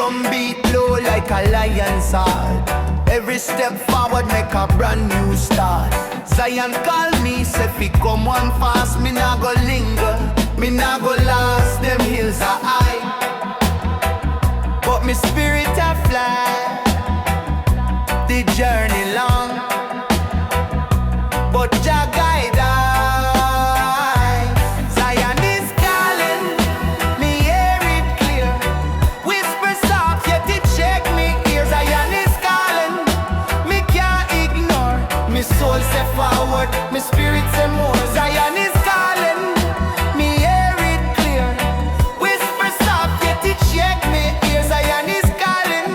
drum beat low like a lion's heart. Every step forward make a brand new start. Zion call me, say fi come on fast. Me nah go linger, me nah go last. Them hills are high, but me spirit a fly. The journey long, but Jah guide I. Zion is calling, me hear it clear. Whisper soft yet it shake me ears. Zion is calling, me can't ignore. Me soul say forward, me spirit say more. Zion is calling, me hear it clear. Whisper soft yet it shake me ears. Zion is calling,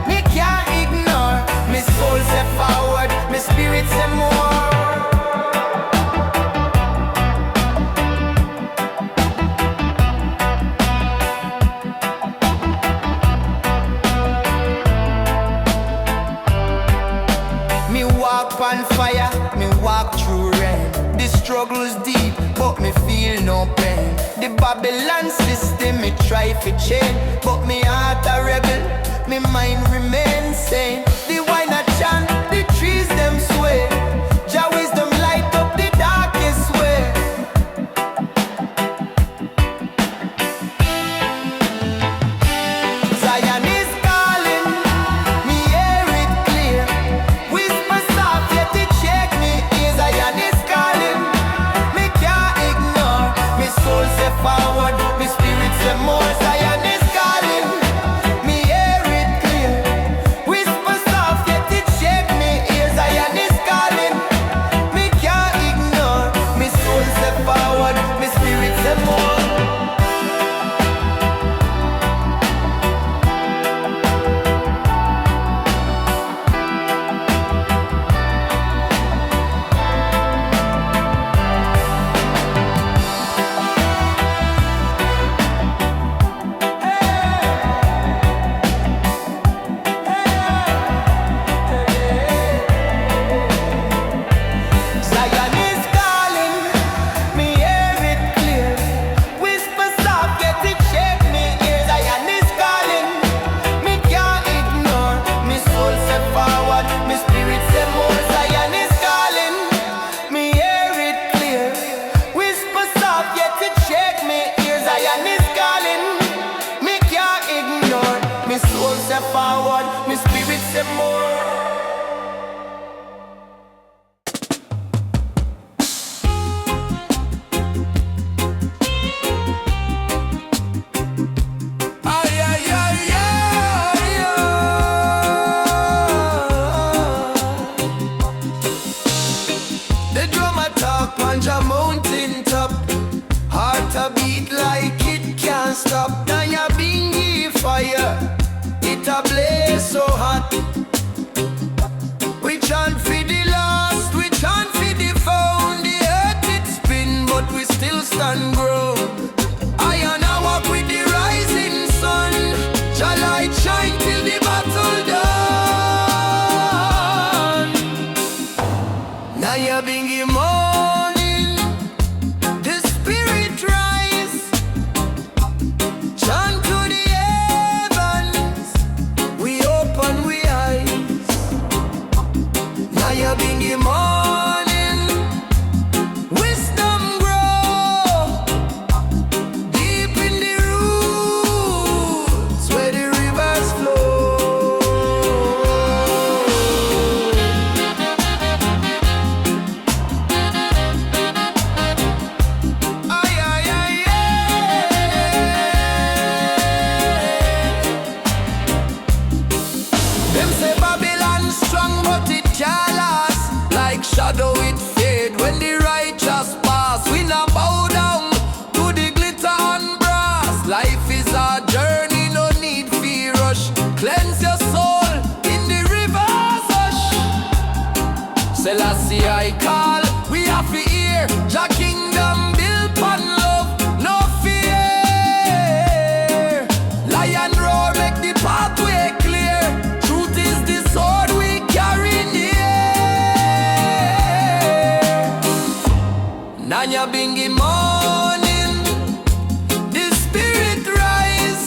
me can't ignore. Me soul say forward, me spirit say more. Me walk on fire, me walk through rain. The struggle's deep, but me feel no pain. The Babylon system, me try to change, but me heart a rebel, me mind remains sane. The wine a chant, the trees them sway. Jah wisdom light up the darkest way. Zion is calling, me hear it clear. Whisper soft yet it shake me ears. Zion is calling, me can't ignore. Me soul say forward, me spirit say more. Zion is calling, me hear it clear. Whisper soft yet it shake me ears. Zion is calling, me can't ignore. Me soul say forward, me spirit say more. Zion is calling, me hear it clear. Whisper soft yet it shake me ears. Zion is calling, me can't ignore. Me soul say forward, me spirit say more. Zion is calling, me hear it clear. Whisper soft yet it shake me ears. Zion is calling, me can't ignore. Me soul say forward, me spirit say more. Ay, ay, ay, ay, ay. The drummer talk on the mountain top. Heart a beat like it can't stop. Nyabinghi fire, it a blaze so hot. We chant for the lost, we chant for the found. The earth it spin, but we still stand ground. I and I walk with the rising sun. Shall light shine till the battle done. Nyabinghi morning, the spirit rise. Chant to the heavens, we open we eyes. Nyabinghi morning, wisdom grow deep in the roots where the rivers flow. Ay, ay, ay, them say Babylon strong, but it can't last. Like shadow it fade when the righteous pass. We not bow down to the glitter and brass. Life is a journey, no need fear rush. Cleanse your soul in the river's hush. Selassie I call, we have to hear. Jah kingdom built on love, no fear. Lion roar, make the pathway clear. Truth is the sword we carry near. Nyabinghi morning, the spirit rise.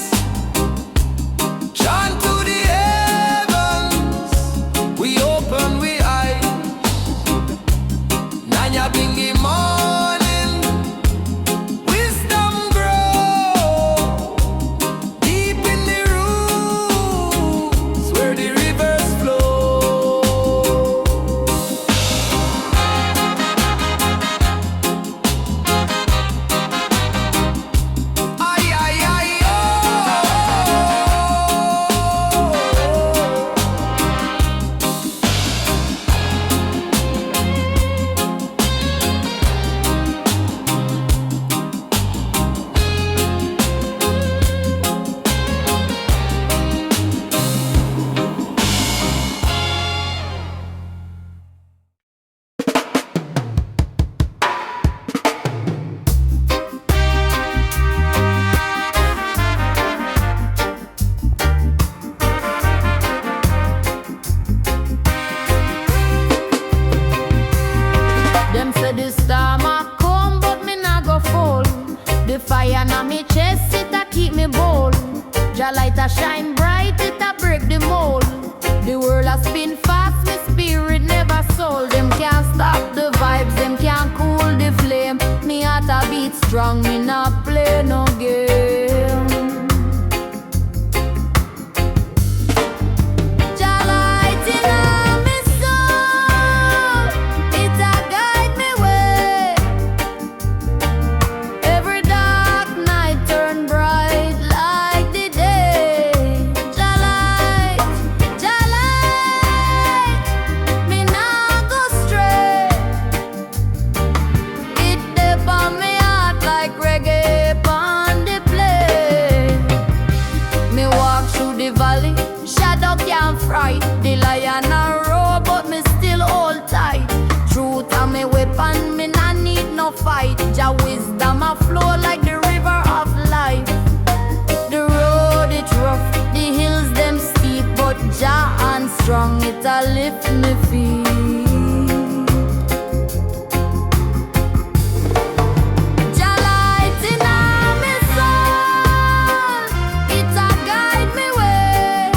shine bright, it a break the mold. The world a spin fast, my spirit never sold. Them can't stop the vibes, them can't cool the flame. Me heart a beat strong, me not play no game. Jah light in my soul, it a guide me way. Every dark night turn bright like the day. Jah light, me nah go stray. It dip on me heart like reggae on the play. Me walk through the valley, shadow can't fright. The lion a roar, but me still hold tight. Truth a me weapon, me nah need no fight. Jah wisdom a flow like the river of life. The road it rough, the hills them steep, but Jah and strong, it a lift me feet. Jah light in my soul, it a guide me way.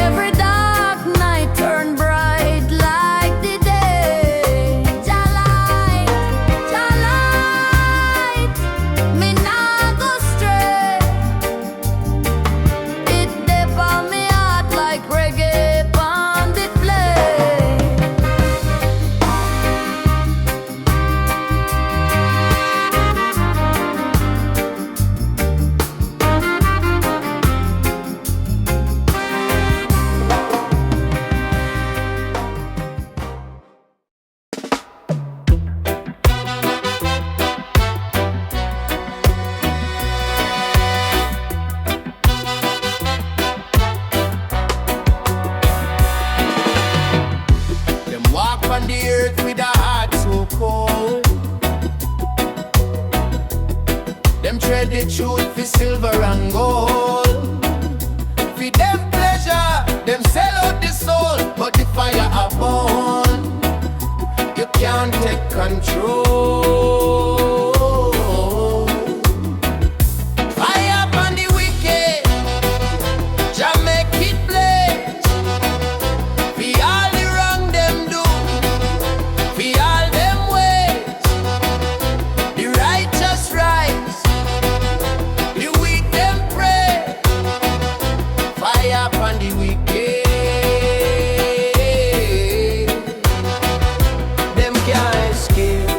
Every dark night turn bright like the day. Jah light, me nah go stray. It dip on me heart like reggae on the play. Them walk on the earth with a heart so cold. Them trade the truth for silver and gold. For them pleasure, them sell out the soul. But the fire a burn, you can't take control. Fire upon the wicked, Jah make it blaze. For all the wrong them do, for all them ways, the righteous rise, the weak them pray. Fire upon the wicked, them can't escape.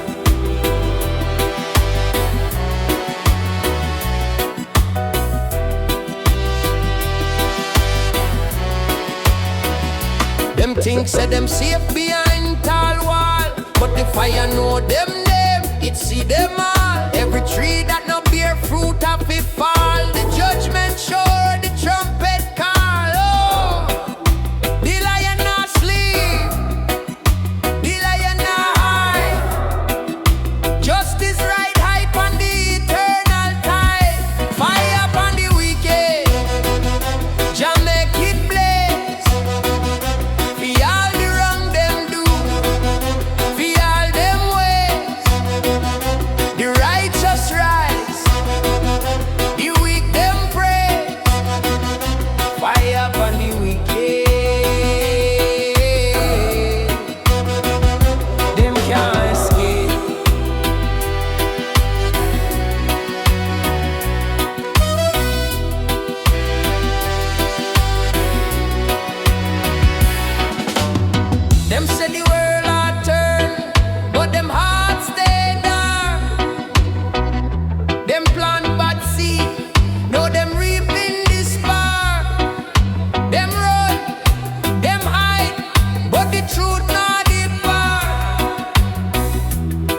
Them think say them safe behind tall wall, but the fire know them name, it see them all. Every tree that no bear fruit of it fall. The judgment sure, the trumpet call. Oh, the lion not sleep, the lion not hide. Justice right high on the eternal tide. Fire upon the wicked, Jah make it blaze. For all the wrong them do, for all them ways, the righteous rise, the weak them pray. Fire upon the wicked, them can't escape. Them say the world a turn, but them hearts stay dark. Them plant bad seed, now them reaping this spark. Them run, them hide, but the truth not depart.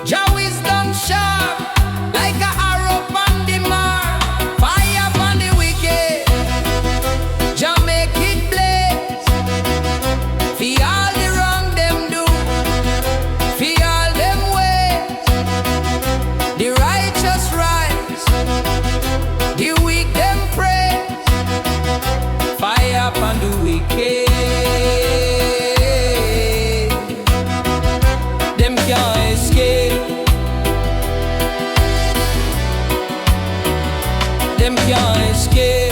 Jah wisdom sharp, like a arrow on the mark. Fire upon the wicked, Jah make it blaze. For all the wrong them do, for all them ways, the righteous rise, the weak them praise. Fire upon the wicked, them can't escape. Them them can't escape.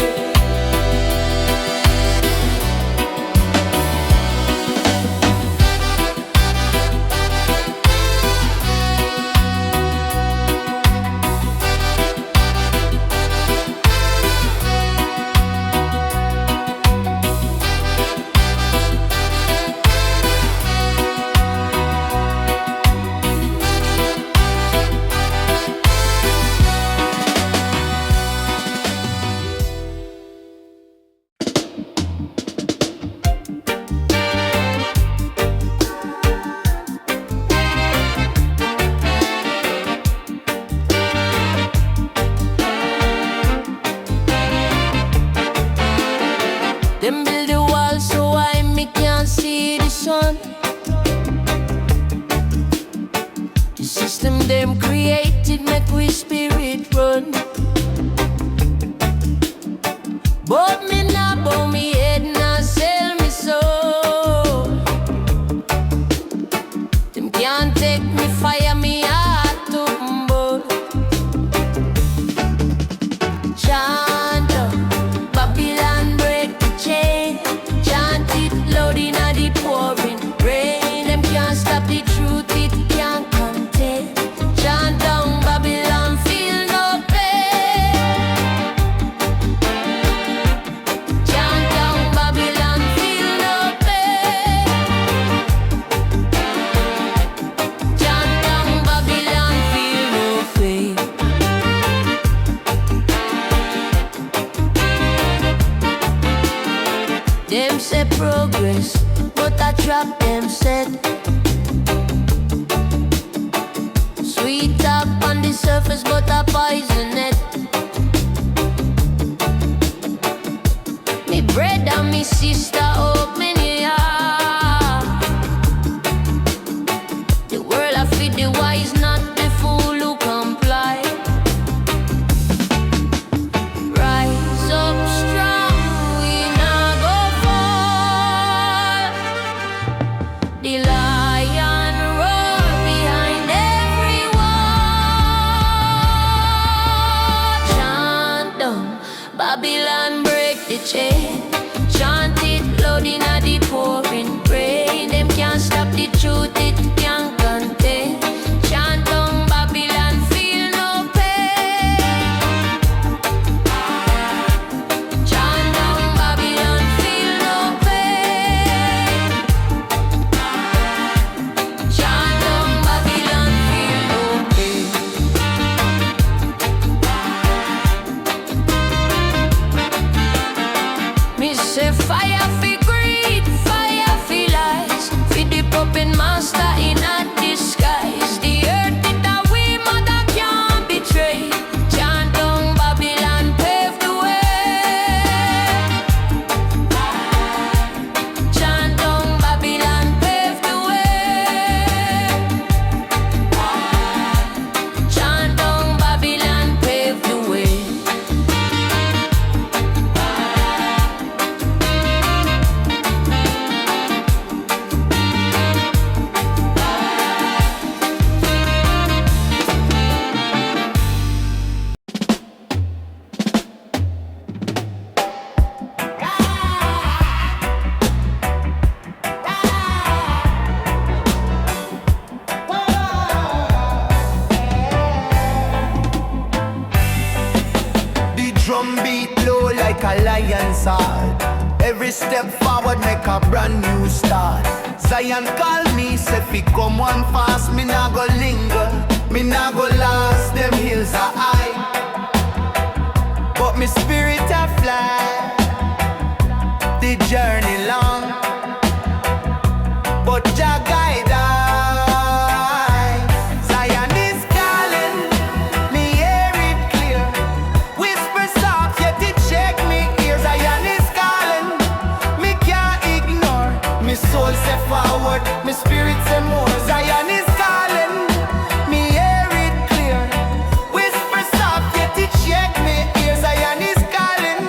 Them build the wall so I me can't see the sun. The system them created make we spirit run. But me not bow me head, not sell me soul. Them can't take me fire, me heart to humble. Chant, Babylon break the chain. Chant it loud in the pouring rain. Them can't stop the truth, it can't contain. Chant down Babylon, feel no pain. Chant down Babylon, feel no pain. Chant down Babylon, feel no pain. Them say progress, but I trap them said. Sweet up on the surface, but I poison it. Me bread and me sister open yeah. The world I feed the wise, not the fool who comply. Rise up strong, we not go fall. The lion roar behind every wall. Chant down, Babylon break the chain. Chant it loud in the pouring rain. Them can't stop the truth, it can't contain. Chant down Babylon, feel no pain. Chant down Babylon, feel no pain. Chant down Babylon, feel no pain. Me say fire fi greed, fire fi lies. Fi the puppet master in a disguise. The earth it a we mother can't betray. Chant down Babylon, pave the way. Chant down Babylon, pave the way. Chant down Babylon, pave the way. The drum beat low like a lion's heart. Every step forward make a brand new start. Zion call me, say fi come one fast. Me nah go linger, me nah go last. Them hills are high, but me spirit a fly. The journey long, but Jah guide I. Zion is calling, me hear it clear. Whisper soft, yet it shake me ear. Zion is calling, me can't ignore. Me soul say forward, me spirit say more. Zion is calling, me hear it clear. Whisper soft, yet it shake me ear. Zion is calling,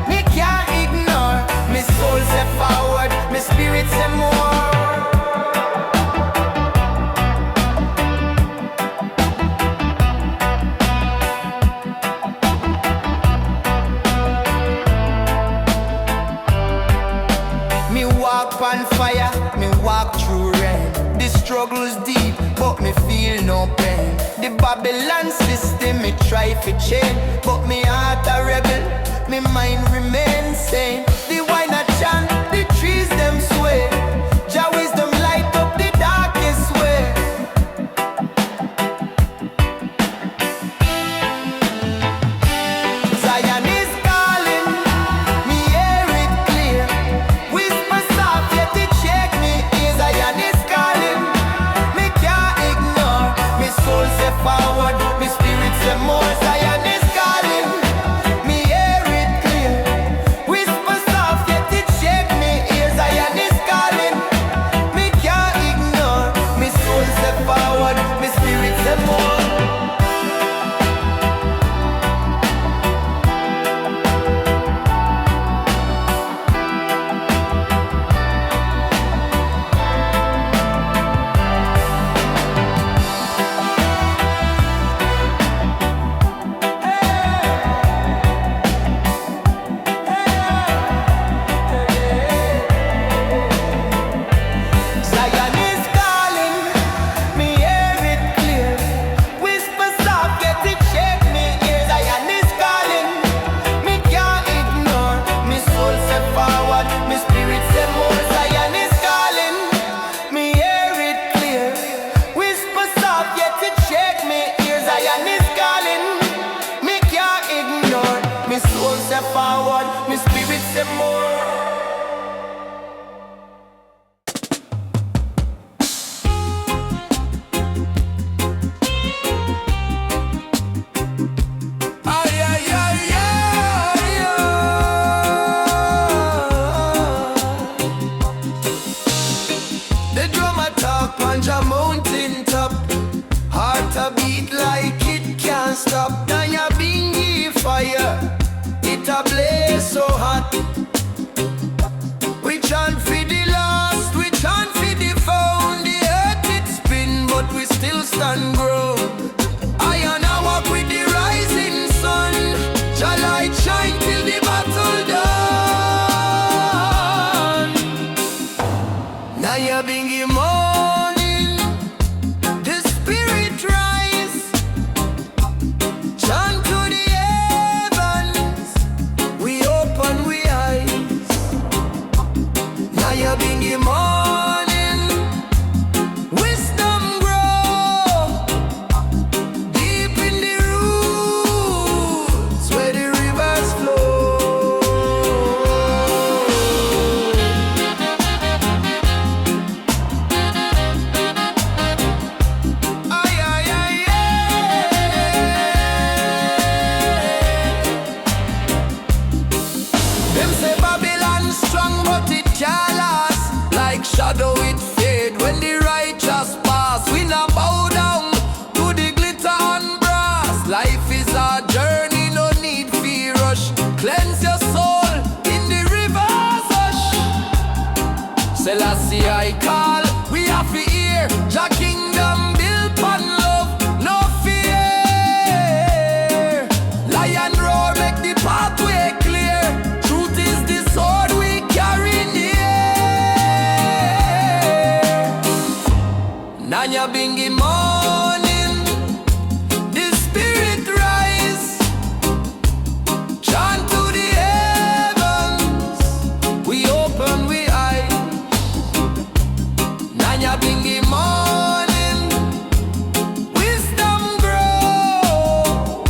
me can't ignore. Me soul say struggles deep, but me feel no pain. The Babylon system, me try to change, but me heart a rebel, me mind remains sane. The wine a chant, the trees them sway. Jah wisdom light up the darkest way. Zion is calling, me hear it clear. Whisper soft yet it shake me ear. Zion is calling, me can't ignore. Me soul say forward, me spirit say more. Zion is calling, me hear it clear. Whisper soft yet it shake me ear. Zion is calling, me can't ignore. Me soul say forward, me spirit say more. Zion is calling, me hear it clear. Whisper soft, get it shake me ear. Zion is calling, me can't ignore. Me soul say forward, me spirit say more. Zion is calling, me hear it clear. Whisper soft, get it shake me ear. Zion is calling, me can't ignore. Me soul say forward, me spirit say more. Ay, ay, ay, ay, ay. The drum a talk on the mountain top. Heart a beat like it can't stop. Nyabinghi fire, it a blaze so hot. We chant for the lost, we chant for the found. The earth it spin, but we still stand ground. I and I walk with the rising sun. Shall light shine till the battle done. Nyabinghi morning, the spirit rise. Chant to the heavens, we open we eyes. Nyabinghi morning, wisdom grow deep in the roots where the rivers flow. Ay, ay, ay, them say Babylon strong, but it can't last. Like shadow it fade when the righteous pass. We not bow down to the glitter and brass. Life is a journey, no need fear rush. Cleanse your soul in the river's hush. Selassie I call, we have to hear. Jah kingdom built on love, no fear. Lion roar, make the pathway clear. Truth is the sword we carry near. Nyabinghi morning, the spirit rise. Chant to the heavens, we open we eyes. Nyabinghi morning, wisdom grow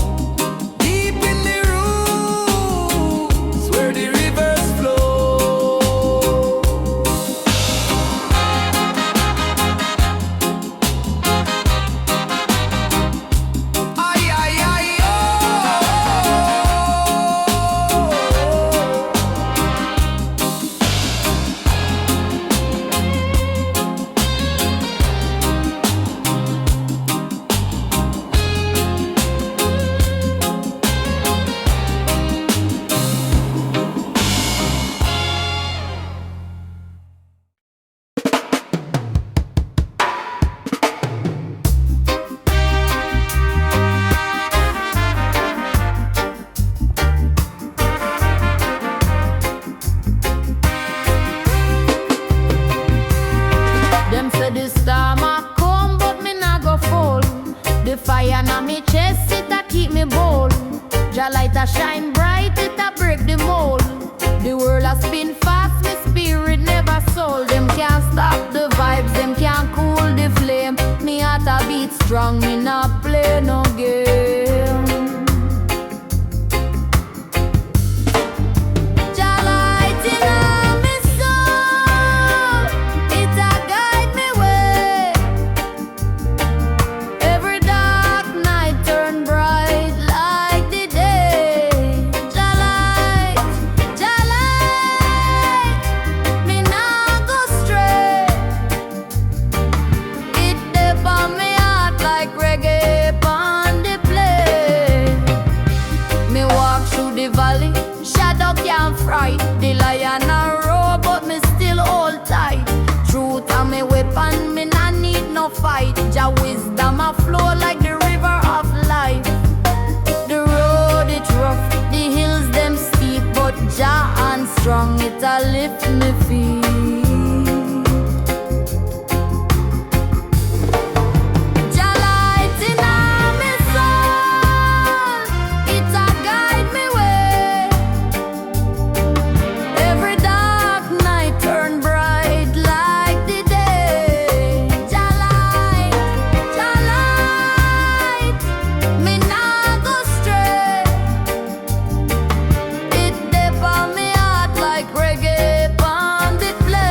deep in the roots where the rivers flow. the mold. The world has spin fast, my spirit never sold. Them can't stop the vibes, them can't cool the flame. Me heart a beat strong, me not play no game. Jah light in me soul, it a guide me way. Every dark night turn bright like the day. Jah light, me nah go stray. It dip on me heart like reggae on the play. Me walk through the valley, shadow can't fright. The lion a roar, but me still hold tight. Truth a me weapon, me nah need no fight. Jah wisdom a flow like the river of life. The road it rough, the hills them steep, but Jah and strong, it a lift me feet. Jah light in me soul, it a guide me way. Every dark night turn bright like the day. Jah light, me nah go stray. It dip on me heart like reggae on the play.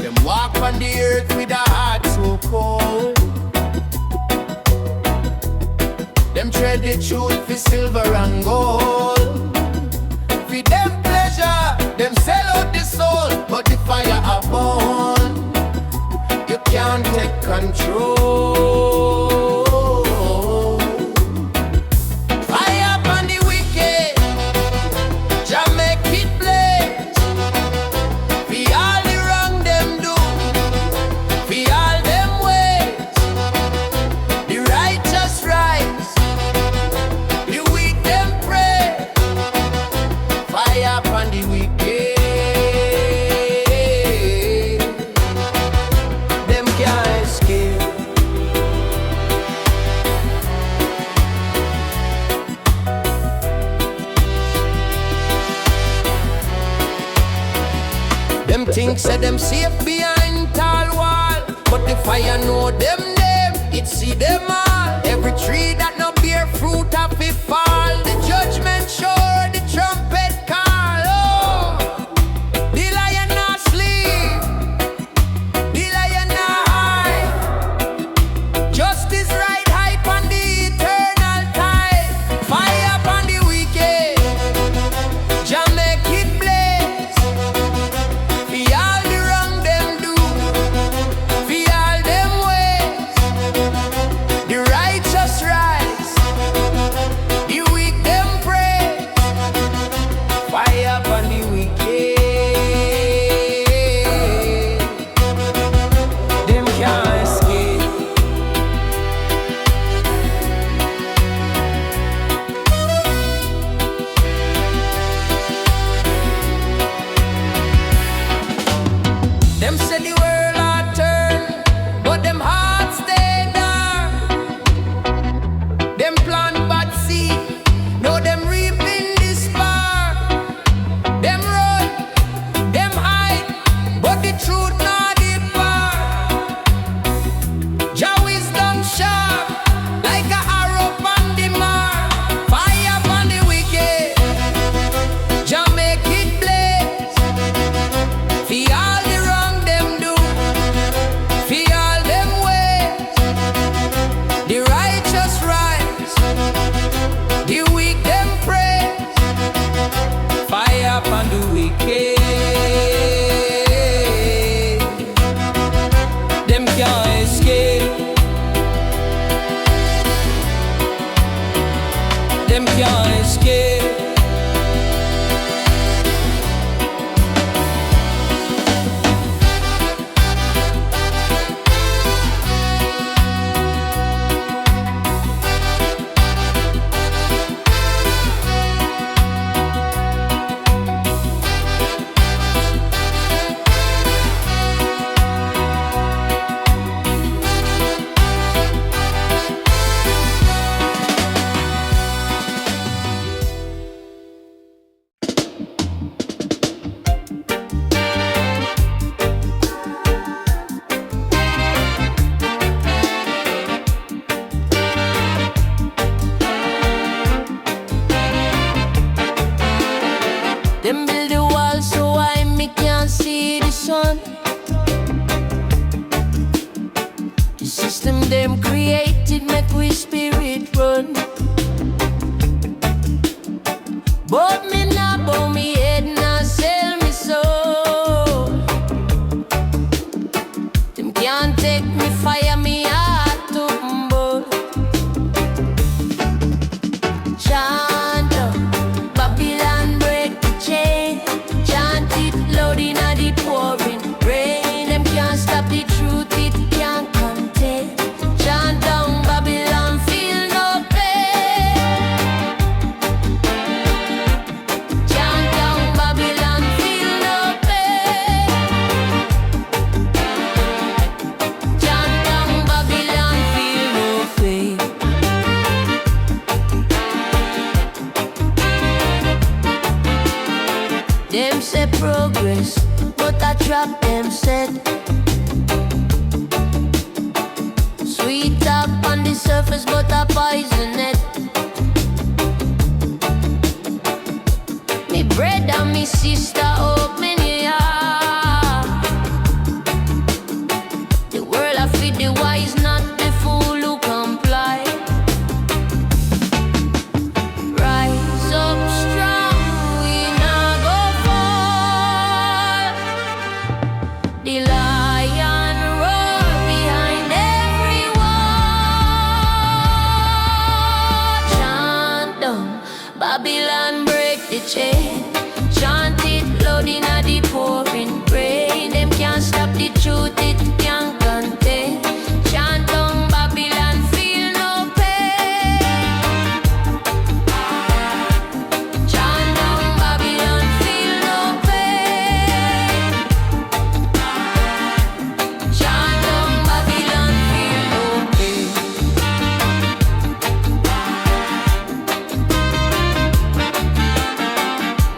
Them walk on the earth with a heart so cold. Them trade the truth for silver and gold. For them pleasure, them sell out the soul. But the fire a burn, you can't take control. Fire upon the wicked, Jah make it blaze. For all the wrong them do, for all them ways, the righteous rise, the weak them pray. Fire upon the wicked, them can't escape. Them think say them safe behind tall wall, but the fire know them name. It see them all. Every tree that no bear fruit have to fall. The judgment sure, the trumpet call. Oh, the lion not sleep, the lion not hide. Justice right high on the eternal tide. Fire upon the wicked, Jah make it blaze. For all the wrong them do, for all them ways, the righteous rise, me can't see the sun. The system them created make we spirit run. But me not bow me head, not sell me soul. Them can't take me fire, me heart to humble. Chant, Babylon break the chain. Chant it loud in a the pouring rain. Them can't stop the truth, it can't contain. Chant down Babylon, feel no pain. Chant down Babylon, feel no pain. Chant down Babylon, feel no pain. Them say progress, but I trap them said. Sweet talk on the surface, but I poison it. Me bread and me sister open your heart. The world I feed the wise, not the fool who comply. Rise up strong, we not go fall. The lion roar behind every wall. Chant down, Babylon break the chain. Chant it loud in a the pouring rain. Them can't stop the truth, it can't contain. Chant down Babylon, feel no pain. Chant down Babylon, feel no pain. Chant down Babylon, feel no pain.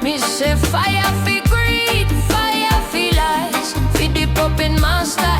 Me say fire fi greed, fire fi lies, fi the puppet master